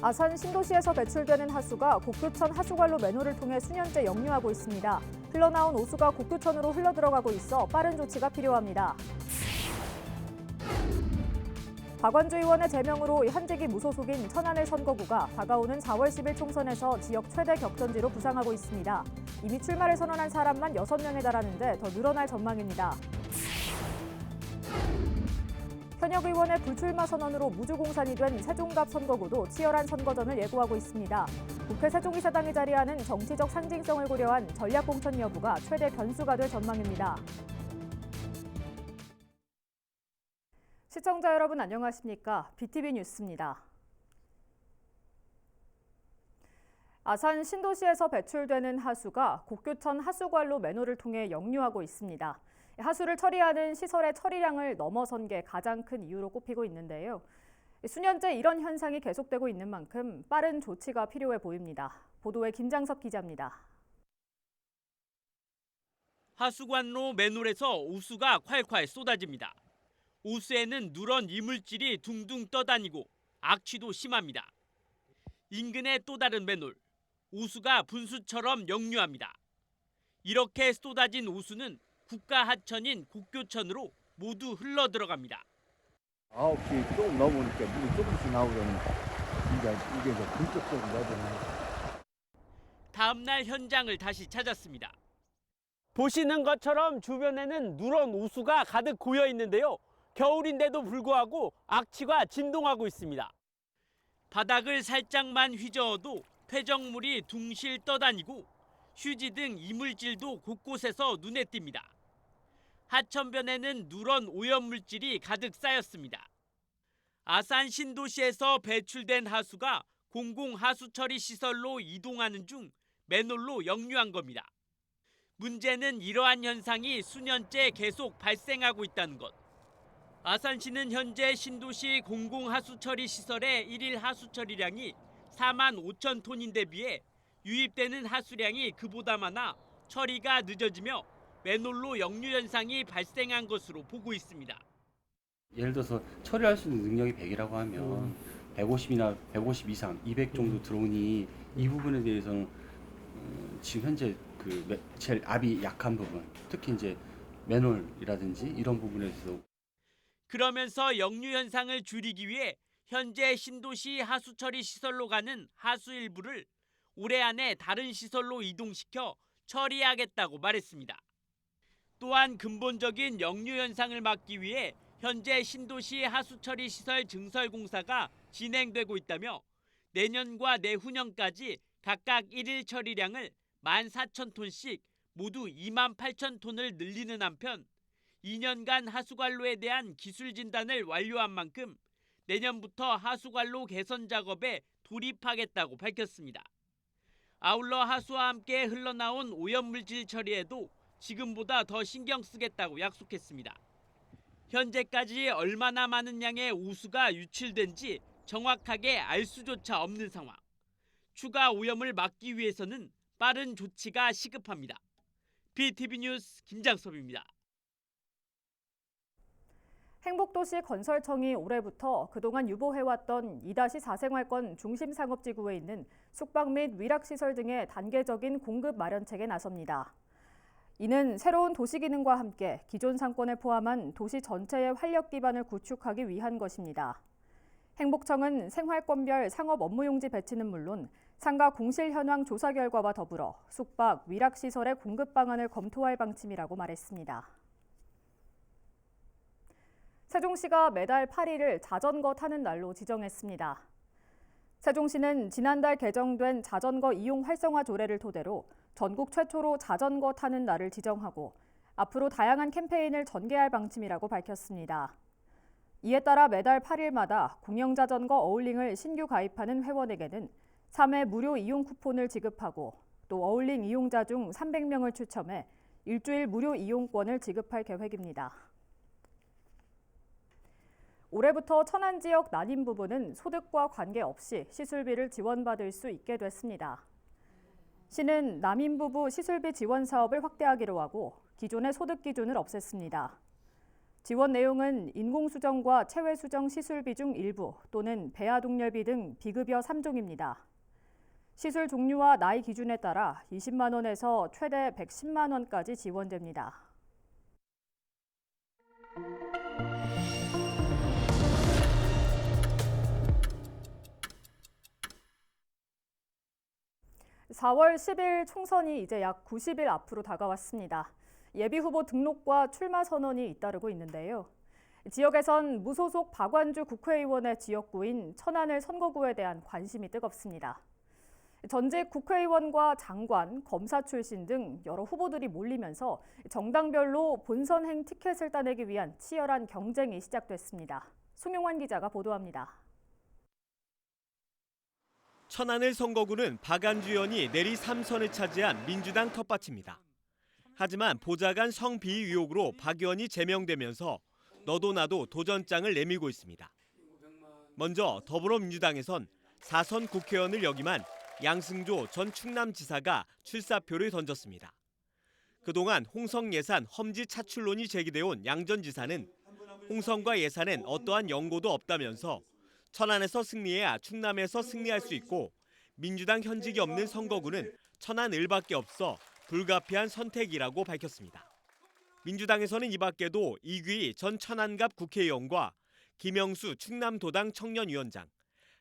아산 신도시에서 배출되는 하수가 곡교천 하수관로 맨홀을 통해 수년째 역류하고 있습니다. 흘러나온 오수가 곡교천으로 흘러들어가고 있어 빠른 조치가 필요합니다. 박완주 의원의 제명으로 현직이 무소속인 천안의 선거구가 다가오는 4월 10일 총선에서 지역 최대 격전지로 부상하고 있습니다. 이미 출마를 선언한 사람만 6명에 달하는데 더 늘어날 전망입니다. 현역 의원의 불출마 선언으로 무주공산이 된 세종갑 선거구도 치열한 선거전을 예고하고 있습니다. 국회 세종이사당이 자리하는 정치적 상징성을 고려한 전략공천 여부가 최대 변수가 될 전망입니다. 시청자 여러분 안녕하십니까? BTV 뉴스입니다. 아산 신도시에서 배출되는 하수가 곡교천 하수관로 맨홀을 통해 역류하고 있습니다. 하수를 처리하는 시설의 처리량을 넘어선 게 가장 큰 이유로 꼽히고 있는데요. 수년째 이런 현상이 계속되고 있는 만큼 빠른 조치가 필요해 보입니다. 보도에 김장섭 기자입니다. 하수관로 맨홀에서 오수가 콸콸 쏟아집니다. 오수에는 누런 이물질이 둥둥 떠다니고 악취도 심합니다. 인근의 또 다른 맨홀, 오수가 분수처럼 역류합니다. 이렇게 쏟아진 오수는 국가 하천인 곡교천으로 모두 흘러 들어갑니다. 9시 조금 넘으니까 물이 조금씩 나오더니 이게 이제 본격적으로 나오잖아요. 다음 날 현장을 다시 찾았습니다. 보시는 것처럼 주변에는 누런 오수가 가득 고여 있는데요. 겨울인데도 불구하고 악취가 진동하고 있습니다. 바닥을 살짝만 휘저어도 퇴적물이 둥실 떠다니고 휴지 등 이물질도 곳곳에서 눈에 띕니다. 하천변에는 누런 오염물질이 가득 쌓였습니다. 아산 신도시에서 배출된 하수가 공공하수처리 시설로 이동하는 중 맨홀로 역류한 겁니다. 문제는 이러한 현상이 수년째 계속 발생하고 있다는 것. 아산시는 현재 신도시 공공하수처리 시설의 일일 하수처리량이 4만 5천 톤인데 비해 유입되는 하수량이 그보다 많아 처리가 늦어지며 맨홀로 역류 현상이 발생한 것으로 보고 있습니다. 예를 들어서 처리할 수 있는 능력이 100이라고 하면 150이나 150 이상, 200 정도 들어오니 이 부분에 대해서는 지금 현재 제일 압이 약한 부분, 특히 이제 맨홀이라든지 이런 부분에 대해서 그러면서 역류 현상을 줄이기 위해 현재 신도시 하수처리 시설로 가는 하수 일부를 올해 안에 다른 시설로 이동시켜 처리하겠다고 말했습니다. 또한 근본적인 역류 현상을 막기 위해 현재 신도시 하수처리 시설 증설 공사가 진행되고 있다며 내년과 내후년까지 각각 1일 처리량을 14,000톤씩 모두 28,000톤을 늘리는 한편 2년간 하수관로에 대한 기술 진단을 완료한 만큼 내년부터 하수관로 개선 작업에 돌입하겠다고 밝혔습니다. 아울러 하수와 함께 흘러나온 오염물질 처리에도 지금보다 더 신경 쓰겠다고 약속했습니다. 현재까지 얼마나 많은 양의 오수가 유출된지 정확하게 알 수조차 없는 상황. 추가 오염을 막기 위해서는 빠른 조치가 시급합니다. BTV 뉴스 김장섭입니다. 행복도시 건설청이 올해부터 그동안 유보해왔던 2-4 생활권 중심상업지구에 있는 숙박 및 위락시설 등의 단계적인 공급 마련책에 나섭니다. 이는 새로운 도시기능과 함께 기존 상권을 포함한 도시 전체의 활력 기반을 구축하기 위한 것입니다. 행복청은 생활권별 상업 업무용지 배치는 물론 상가 공실 현황 조사 결과와 더불어 숙박, 위락시설의 공급 방안을 검토할 방침이라고 말했습니다. 세종시가 매달 8일을 자전거 타는 날로 지정했습니다. 세종시는 지난달 개정된 자전거 이용 활성화 조례를 토대로 전국 최초로 자전거 타는 날을 지정하고 앞으로 다양한 캠페인을 전개할 방침이라고 밝혔습니다. 이에 따라 매달 8일마다 공영자전거 어울링을 신규 가입하는 회원에게는 3회 무료 이용 쿠폰을 지급하고 또 어울링 이용자 중 300명을 추첨해 일주일 무료 이용권을 지급할 계획입니다. 올해부터 천안 지역 난임 부부는 소득과 관계없이 시술비를 지원받을 수 있게 됐습니다. 시는 난임 부부 시술비 지원 사업을 확대하기로 하고 기존의 소득 기준을 없앴습니다. 지원 내용은 인공수정과 체외수정 시술비 중 일부 또는 배아동렬비 등 비급여 3종입니다. 시술 종류와 나이 기준에 따라 20만 원에서 최대 110만 원까지 지원됩니다. (4월 10일) 총선이 이제 약 90일 앞으로 다가왔습니다. 예비후보 등록과 출마 선언이 잇따르고 있는데요. 지역에선 무소속 박완주 국회의원의 지역구인 천안을 선거구에 대한 관심이 뜨겁습니다. 전직 국회의원과 장관, 검사 출신 등 여러 후보들이 몰리면서 정당별로 본선행 티켓을 따내기 위한 치열한 경쟁이 시작됐습니다. 송용환 기자가 보도합니다. 천안을 선거구는 박완주 의원이 내리 3선을 차지한 민주당 텃밭입니다. 하지만 보좌관 성비위 의혹으로 박 의원이 제명되면서 너도 나도 도전장을 내밀고 있습니다. 먼저 더불어민주당에선 4선 국회의원을 역임한 양승조 전 충남지사가 출사표를 던졌습니다. 그동안 홍성 예산 험지 차출론이 제기돼 온 양 전 지사는 홍성과 예산엔 어떠한 연고도 없다면서 천안에서 승리해야 충남에서 승리할 수 있고 민주당 현직이 없는 선거구는 천안 을밖에 없어 불가피한 선택이라고 밝혔습니다. 민주당에서는 이 밖에도 이규희 전 천안갑 국회의원과 김영수 충남도당 청년위원장,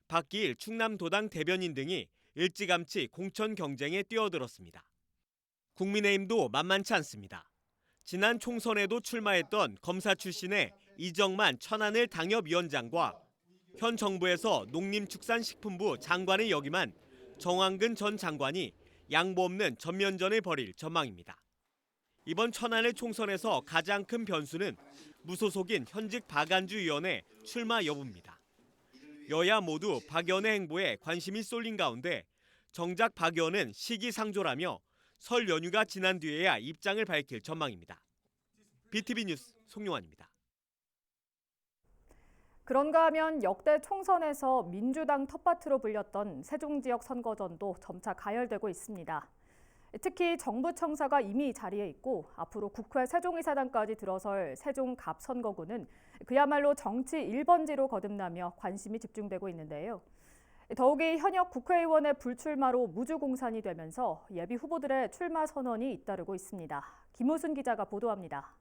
박기일 충남도당 대변인 등이 일찌감치 공천 경쟁에 뛰어들었습니다. 국민의힘도 만만치 않습니다. 지난 총선에도 출마했던 검사 출신의 이정만 천안을 당협위원장과 현 정부에서 농림축산식품부 장관을 역임한 정황근 전 장관이 양보 없는 전면전을 벌일 전망입니다. 이번 천안을 총선에서 가장 큰 변수는 무소속인 현직 박완주 의원의 출마 여부입니다. 여야 모두 박 의원의 행보에 관심이 쏠린 가운데 정작 박 의원은 시기상조라며 설 연휴가 지난 뒤에야 입장을 밝힐 전망입니다. BTV 뉴스 송용환입니다. 그런가 하면 역대 총선에서 민주당 텃밭으로 불렸던 세종 지역 선거전도 점차 가열되고 있습니다. 특히 정부 청사가 이미 자리에 있고 앞으로 국회 세종이사당까지 들어설 세종 갑 선거구는 그야말로 정치 1번지로 거듭나며 관심이 집중되고 있는데요. 더욱이 현역 국회의원의 불출마로 무주공산이 되면서 예비 후보들의 출마 선언이 잇따르고 있습니다. 김우순 기자가 보도합니다.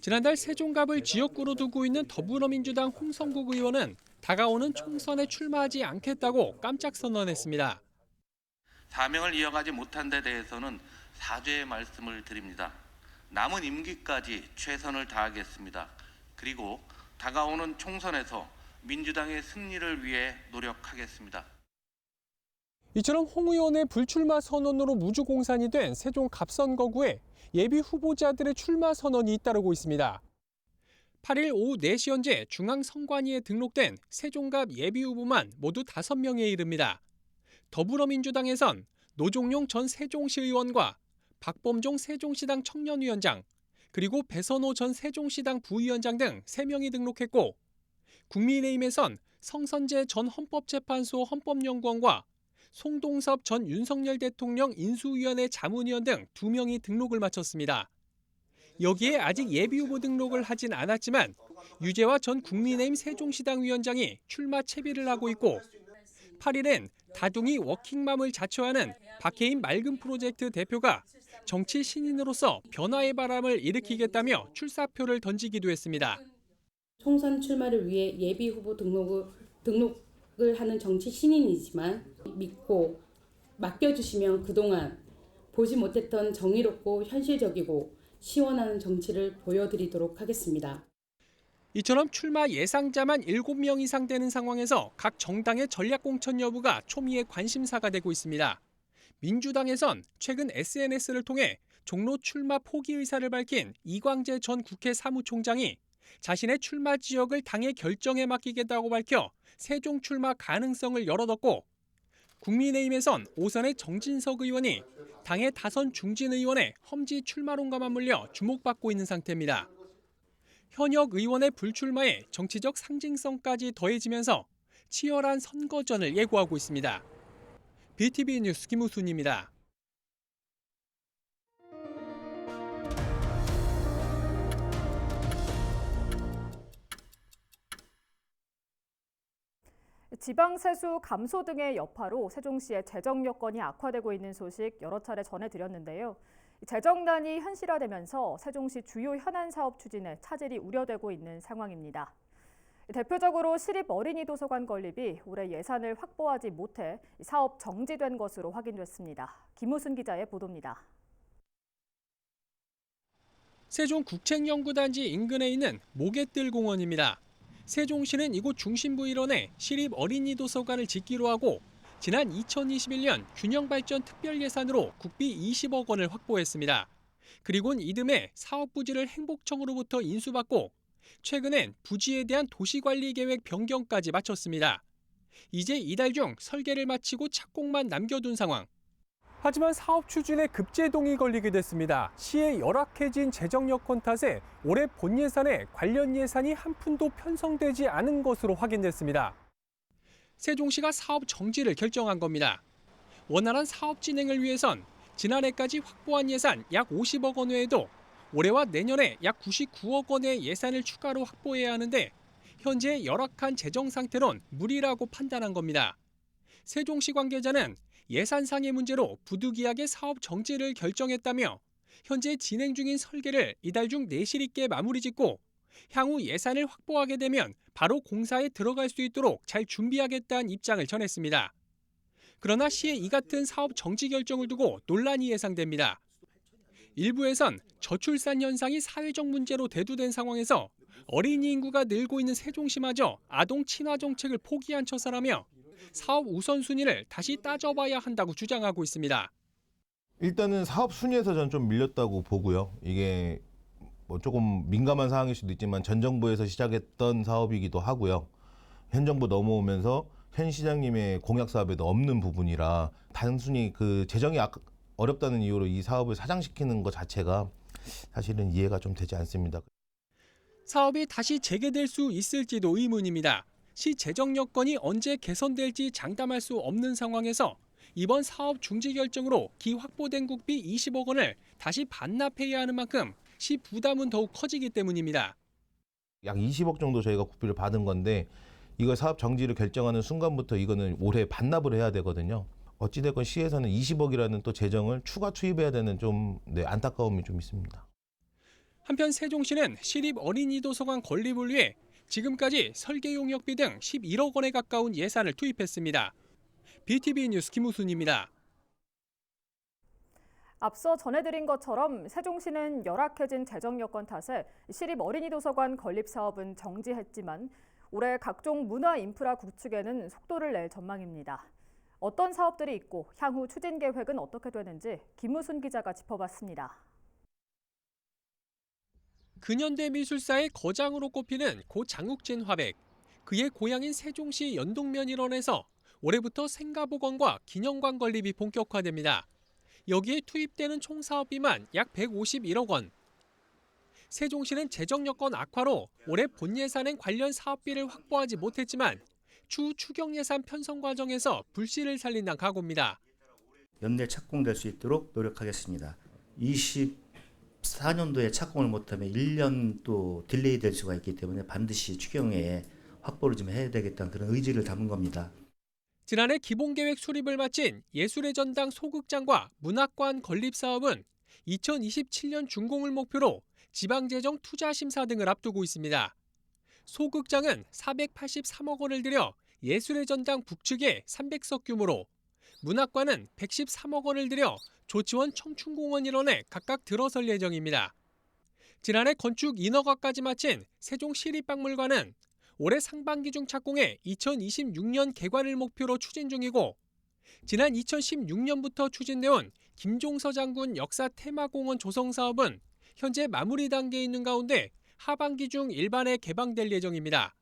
지난달 세종갑을 지역구로 두고 있는 더불어민주당 홍성국 의원은 다가오는 총선에 출마하지 않겠다고 깜짝 선언했습니다. 사명을 이어가지 못한 데 대해서는 사죄의 말씀을 드립니다. 남은 임기까지 최선을 다하겠습니다. 그리고 다가오는 총선에서 민주당의 승리를 위해 노력하겠습니다. 이처럼 홍 의원의 불출마 선언으로 무주공산이 된 세종 갑선거구에 예비 후보자들의 출마 선언이 잇따르고 있습니다. 8일 오후 4시 현재 중앙선관위에 등록된 세종갑 예비 후보만 모두 5명에 이릅니다. 더불어민주당에선 노종용 전 세종시 의원과 박범종 세종시당 청년위원장, 그리고 배선호 전 세종시당 부위원장 등 3명이 등록했고, 국민의힘에선 성선재 전 헌법재판소 헌법연구원과 송동섭 전 윤석열 대통령 인수위원회 자문위원 등 2명이 등록을 마쳤습니다. 여기에 아직 예비후보 등록을 하진 않았지만 유재화 전 국민의힘 세종시당 위원장이 출마 채비를 하고 있고, 8일엔 다둥이 워킹맘을 자처하는 박해임 맑은 프로젝트 대표가 정치 신인으로서 변화의 바람을 일으키겠다며 출사표를 던지기도 했습니다. 총선 출마를 위해 예비 후보 등록을 하는 정치 신인이지만 믿고 맡겨주시면 그동안 보지 못했던 정의롭고 현실적이고 시원한 정치를 보여드리도록 하겠습니다. 이처럼 출마 예상자만 7명 이상 되는 상황에서 각 정당의 전략 공천 여부가 초미의 관심사가 되고 있습니다. 민주당에선 최근 SNS를 통해 종로 출마 포기 의사를 밝힌 이광재 전 국회 사무총장이 자신의 출마 지역을 당의 결정에 맡기겠다고 밝혀 세종 출마 가능성을 열어뒀고, 국민의힘에선 오선의 정진석 의원이 당의 다선 중진 의원의 험지 출마론과 맞물려 주목받고 있는 상태입니다. 현역 의원의 불출마에 정치적 상징성까지 더해지면서 치열한 선거전을 예고하고 있습니다. BTV 뉴스 김우순입니다. 지방 세수 감소 등의 여파로 세종시의 재정 여건이 악화되고 있는 소식 여러 차례 전해드렸는데요. 재정난이 현실화되면서 세종시 주요 현안 사업 추진에 차질이 우려되고 있는 상황입니다. 대표적으로 시립 어린이 도서관 건립이 올해 예산을 확보하지 못해 사업 정지된 것으로 확인됐습니다. 김우순 기자의 보도입니다. 세종국책연구단지 인근에 있는 모갯들 공원입니다. 세종시는 이곳 중심부 일원에 시립 어린이 도서관을 짓기로 하고 지난 2021년 균형발전 특별예산으로 국비 20억 원을 확보했습니다. 그리고는 이듬해 사업 부지를 행복청으로부터 인수받고 최근엔 부지에 대한 도시관리계획 변경까지 마쳤습니다. 이제 이달 중 설계를 마치고 착공만 남겨둔 상황. 하지만 사업 추진에 급제동이 걸리게 됐습니다. 시의 열악해진 재정 여건 탓에 올해 본 예산에 관련 예산이 한 푼도 편성되지 않은 것으로 확인됐습니다. 세종시가 사업 정지를 결정한 겁니다. 원활한 사업 진행을 위해선 지난해까지 확보한 예산 약 50억 원 외에도 올해와 내년에 약 99억 원의 예산을 추가로 확보해야 하는데 현재 열악한 재정 상태론 무리라고 판단한 겁니다. 세종시 관계자는 예산상의 문제로 부득이하게 사업 정지를 결정했다며 현재 진행 중인 설계를 이달 중 내실 있게 마무리 짓고 향후 예산을 확보하게 되면 바로 공사에 들어갈 수 있도록 잘 준비하겠다는 입장을 전했습니다. 그러나 시의 이 같은 사업 정지 결정을 두고 논란이 예상됩니다. 일부에선 저출산 현상이 사회적 문제로 대두된 상황에서 어린이 인구가 늘고 있는 세종시마저 아동 친화 정책을 포기한 처사라며 사업 우선순위를 다시 따져봐야 한다고 주장하고 있습니다. 일단은 사업 순위에서 저는 좀 밀렸다고 보고요. 이게 뭐 조금 민감한 사항일 수도 있지만 전 정부에서 시작했던 사업이기도 하고요. 현 정부 넘어오면서 현 시장님의 공약 사업에도 없는 부분이라 단순히 그 재정이 어렵다는 이유로 이 사업을 사장시키는 것 자체가 사실은 이해가 좀 되지 않습니다. 사업이 다시 재개될 수 있을지도 의문입니다. 시 재정 여건이 언제 개선될지 장담할 수 없는 상황에서 이번 사업 중지 결정으로 기 확보된 국비 20억 원을 다시 반납해야 하는 만큼 시 부담은 더욱 커지기 때문입니다. 약 20억 정도 저희가 국비를 받은 건데 이걸 사업 정지를 결정하는 순간부터 이거는 올해 반납을 해야 되거든요. 어찌됐건 시에서는 20억이라는 또 재정을 추가 투입해야 되는 좀 안타까움이 좀 있습니다. 한편 세종시는 시립 어린이 도서관 건립을 위해 지금까지 설계 용역비 등 11억 원에 가까운 예산을 투입했습니다. BTV 뉴스 김우순입니다. 앞서 전해드린 것처럼 세종시는 열악해진 재정 여건 탓에 시립 어린이 도서관 건립 사업은 정지했지만 올해 각종 문화 인프라 구축에는 속도를 낼 전망입니다. 어떤 사업들이 있고 향후 추진 계획은 어떻게 되는지 김우순 기자가 짚어봤습니다. 근현대 미술사의 거장으로 꼽히는 고 장욱진 화백. 그의 고향인 세종시 연동면 일원에서 올해부터 생가복원과 기념관 건립이 본격화됩니다. 여기에 투입되는 총 사업비만 약 151억 원. 세종시는 재정 여건 악화로 올해 본 예산엔 관련 사업비를 확보하지 못했지만 추후 추경 예산 편성 과정에서 불씨를 살린다는 각오입니다. 연내 착공될 수 있도록 노력하겠습니다. 24년도에 착공을 못하면 1년 또 딜레이 될 수가 있기 때문에 반드시 추경에 확보를 좀 해야 되겠다는 그런 의지를 담은 겁니다. 지난해 기본계획 수립을 마친 예술의 전당 소극장과 문학관 건립 사업은 2027년 준공을 목표로 지방재정 투자심사 등을 앞두고 있습니다. 소극장은 483억 원을 들여 예술의 전당 북측에 300석 규모로 문학관은 113억 원을 들여 조치원 청춘공원 일원에 각각 들어설 예정입니다. 지난해 건축 인허가까지 마친 세종시립박물관은 올해 상반기 중 착공해 2026년 개관을 목표로 추진 중이고 지난 2016년부터 추진돼온 김종서 장군 역사 테마공원 조성 사업은 현재 마무리 단계에 있는 가운데 하반기 중 일반에 개방될 예정입니다.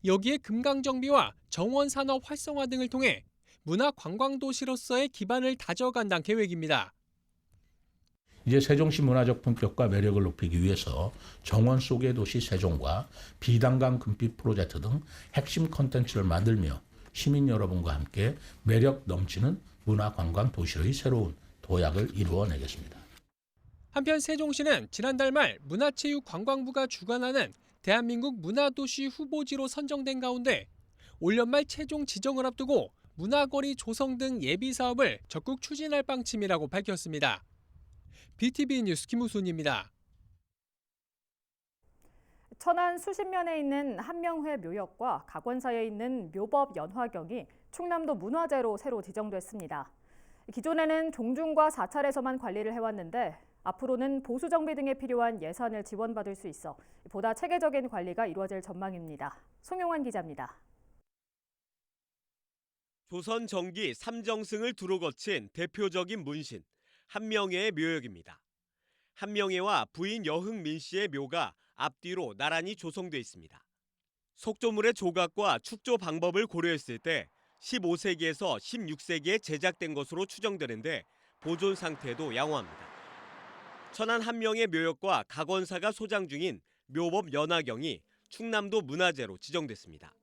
여기에 금강정비와 정원산업 활성화 등을 통해 문화관광도시로서의 기반을 다져간다는 계획입니다. 이제 세종시 문화적 품격과 매력을 높이기 위해서 정원 속의 도시 세종과 비단강 금빛 프로젝트 등 핵심 콘텐츠를 만들며 시민 여러분과 함께 매력 넘치는 문화관광 도시의 새로운 도약을 이루어내겠습니다. 한편 세종시는 지난달 말 문화체육관광부가 주관하는 대한민국 문화도시 후보지로 선정된 가운데 올 연말 최종 지정을 앞두고 문화거리 조성 등 예비 사업을 적극 추진할 방침이라고 밝혔습니다. BTV 뉴스 김우순입니다. 천안 수십면에 있는 한명회 묘역과 각원사에 있는 묘법 연화경이 충남도 문화재로 새로 지정됐습니다. 기존에는 종중과 사찰에서만 관리를 해왔는데 앞으로는 보수 정비 등에 필요한 예산을 지원받을 수 있어 보다 체계적인 관리가 이루어질 전망입니다. 송용환 기자입니다. 조선 정기 3정승을 두루 거친 대표적인 문신, 한명회의 묘역입니다. 한명회와 부인 여흥민 씨의 묘가 앞뒤로 나란히 조성돼 있습니다. 속조물의 조각과 축조 방법을 고려했을 때 15세기에서 16세기에 제작된 것으로 추정되는데 보존 상태도 양호합니다. 천안 한명회 묘역과 각원사가 소장 중인 묘법 연화경이 충남도 문화재로 지정됐습니다.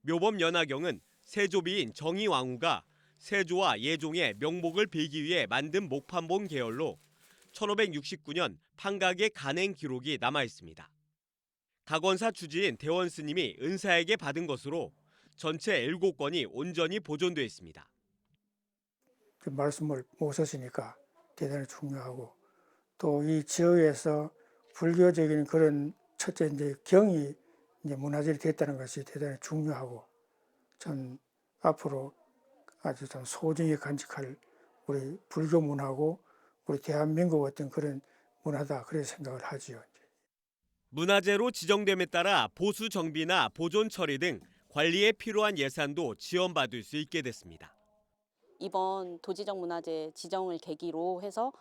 묘법 연화경은 세조비인 정의왕후가 세조와 예종의 명복을 빌기 위해 만든 목판본 계열로 1569년 판각의 간행 기록이 남아 있습니다. 각원사 주지인 대원 스님이 은사에게 받은 것으로 전체 7건이 온전히 보존되어 있습니다. 그 말씀을 못 쓰시니까 대단히 중요하고 또 이 지역에서 불교적인 그런 첫째 이제 경이 이제 문화재이 됐다는 것이 대단히 중요하고 전 앞으로 아주 좀 소중히 간직할 우리 불교 문화고 우리 대한민국 어떤 그런 문화다 그렇게 생각을 하지요. 문화재로 지정됨에 따라 보수 정비나 보존 처리 등 관리에 필요한 예산도 지원받을 수 있게 됐습니다. 이번 도지적 문화재 지정을 계기로 해서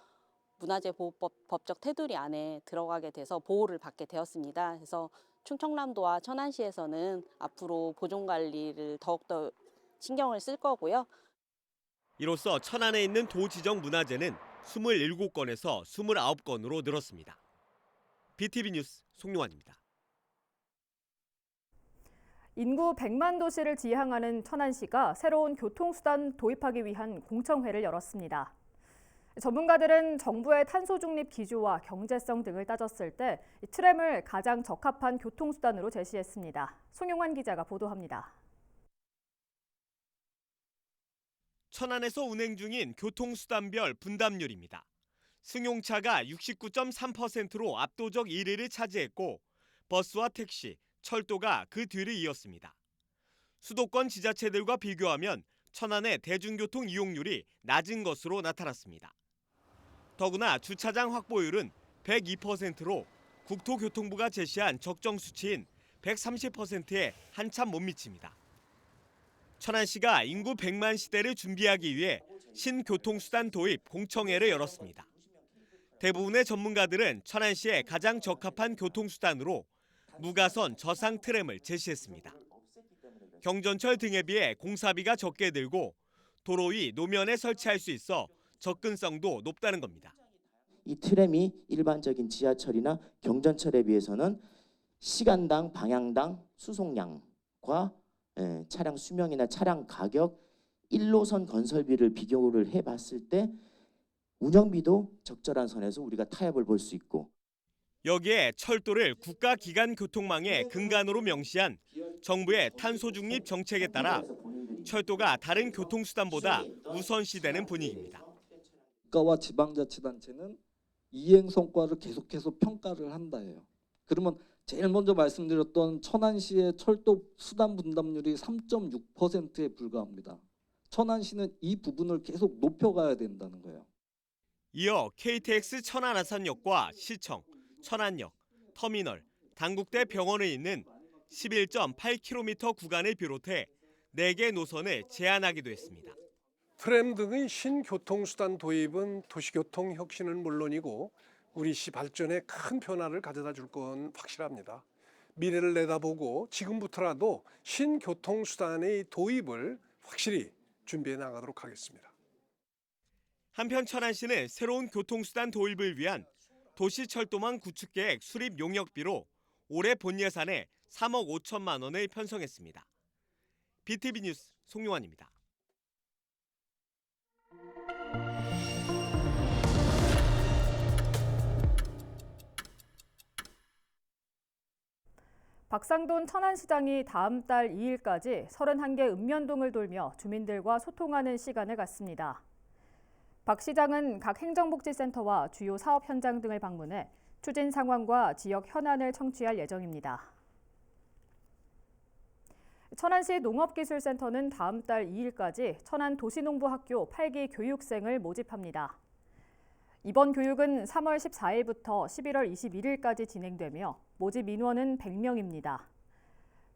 문화재보호법 법적 테두리 안에 들어가게 돼서 보호를 받게 되었습니다. 그래서 충청남도와 천안시에서는 앞으로 보존 관리를 더욱더 신경을 쓸 거고요. 이로써 천안에 있는 도지정 문화재는 27건에서 29건으로 늘었습니다. BTV 뉴스 송용환입니다. 인구 100만 도시를 지향하는 천안시가 새로운 교통수단 도입하기 위한 공청회를 열었습니다. 전문가들은 정부의 탄소 중립 기조와 경제성 등을 따졌을 때 트램을 가장 적합한 교통수단으로 제시했습니다. 송용환 기자가 보도합니다. 천안에서 운행 중인 교통수단별 분담률입니다. 승용차가 69.3%로 압도적 1위를 차지했고 버스와 택시, 철도가 그 뒤를 이었습니다. 수도권 지자체들과 비교하면 천안의 대중교통 이용률이 낮은 것으로 나타났습니다. 더구나 주차장 확보율은 102%로 국토교통부가 제시한 적정 수치인 130%에 한참 못 미칩니다. 천안시가 인구 100만 시대를 준비하기 위해 신교통수단 도입 공청회를 열었습니다. 대부분의 전문가들은 천안시에 가장 적합한 교통수단으로 무가선 저상 트램을 제시했습니다. 경전철 등에 비해 공사비가 적게 들고 도로 위 노면에 설치할 수 있어 접근성도 높다는 겁니다. 이 트램이 일반적인 지하철이나 경전철에 비해서는 시간당 방향당 수송량과 차량 수명이나 차량 가격, 1노선 건설비를 비교를 해봤을 때 운영비도 적절한 선에서 우리가 타협을 볼 수 있고 여기에 철도를 국가기관 교통망의 근간으로 명시한 정부의 탄소 중립 정책에 따라 철도가 다른 교통수단보다 우선시되는 분위기입니다. 국가와 지방자치단체는 이행 성과를 계속해서 평가를 한다예요. 그러면 제일 먼저 말씀드렸던 천안시의 철도 수단 분담률이 3.6%에 불과합니다. 천안시는 이 부분을 계속 높여가야 된다는 거예요. 이어 KTX 천안 아산역과 시청, 천안역, 터미널, 당국대 병원에 있는 11.8km 구간을 비롯해 4개 노선을 제한하기도 했습니다. 트램 등의 신교통수단 도입은 도시교통 혁신은 물론이고 우리 시 발전에 큰 변화를 가져다 줄 건 확실합니다. 미래를 내다보고 지금부터라도 신교통수단의 도입을 확실히 준비해 나가도록 하겠습니다. 한편 천안시는 새로운 교통수단 도입을 위한 도시철도망 구축계획 수립 용역비로 올해 본 예산에 3억 5천만 원을 편성했습니다. BTV 뉴스 송용환입니다. 박상돈 천안시장이 다음 달 2일까지 31개 읍면동을 돌며 주민들과 소통하는 시간을 갖습니다. 박 시장은 각 행정복지센터와 주요 사업 현장 등을 방문해 추진 상황과 지역 현안을 청취할 예정입니다. 천안시 농업기술센터는 다음 달 2일까지 천안 도시농부학교 8기 교육생을 모집합니다. 이번 교육은 3월 14일부터 11월 21일까지 진행되며 모집 인원은 100명입니다.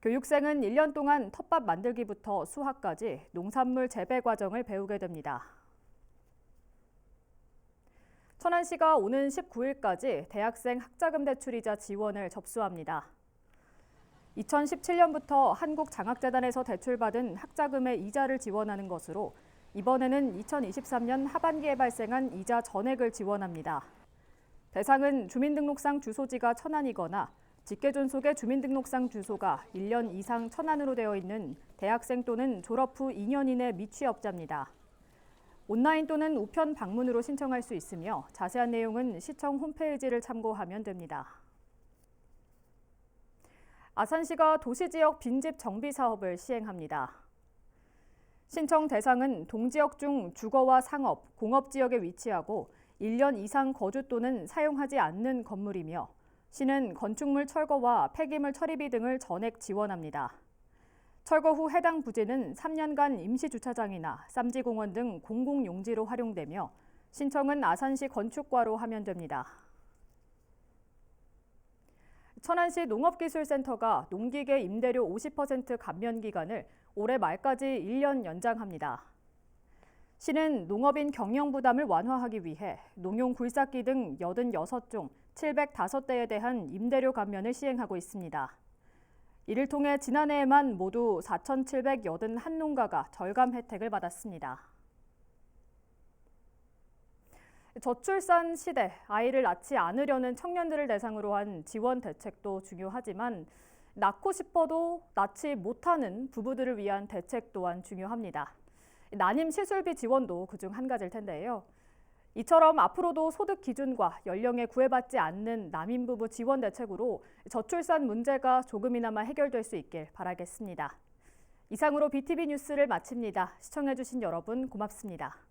교육생은 1년 동안 텃밭 만들기부터 수확까지 농산물 재배 과정을 배우게 됩니다. 천안시가 오는 19일까지 대학생 학자금 대출이자 지원을 접수합니다. 2017년부터 한국장학재단에서 대출받은 학자금의 이자를 지원하는 것으로 이번에는 2023년 하반기에 발생한 이자 전액을 지원합니다. 대상은 주민등록상 주소지가 천안이거나 직계존속의 주민등록상 주소가 1년 이상 천안으로 되어 있는 대학생 또는 졸업 후 2년 이내 미취업자입니다. 온라인 또는 우편 방문으로 신청할 수 있으며 자세한 내용은 시청 홈페이지를 참고하면 됩니다. 아산시가 도시지역 빈집 정비 사업을 시행합니다. 신청 대상은 동지역 중 주거와 상업, 공업지역에 위치하고 1년 이상 거주 또는 사용하지 않는 건물이며 시는 건축물 철거와 폐기물 처리비 등을 전액 지원합니다. 철거 후 해당 부지는 3년간 임시주차장이나 쌈지공원 등 공공용지로 활용되며 신청은 아산시 건축과로 하면 됩니다. 천안시 농업기술센터가 농기계 임대료 50% 감면 기간을 올해 말까지 1년 연장합니다. 시는 농업인 경영 부담을 완화하기 위해 농용 굴삭기 등 86종 705대에 대한 임대료 감면을 시행하고 있습니다. 이를 통해 지난해에만 모두 4,781농가가 절감 혜택을 받았습니다. 저출산 시대, 아이를 낳지 않으려는 청년들을 대상으로 한 지원 대책도 중요하지만 낳고 싶어도 낳지 못하는 부부들을 위한 대책 또한 중요합니다. 난임 시술비 지원도 그중 한 가지일 텐데요. 이처럼 앞으로도 소득 기준과 연령에 구애받지 않는 난임 부부 지원 대책으로 저출산 문제가 조금이나마 해결될 수 있길 바라겠습니다. 이상으로 BTV 뉴스를 마칩니다. 시청해주신 여러분 고맙습니다.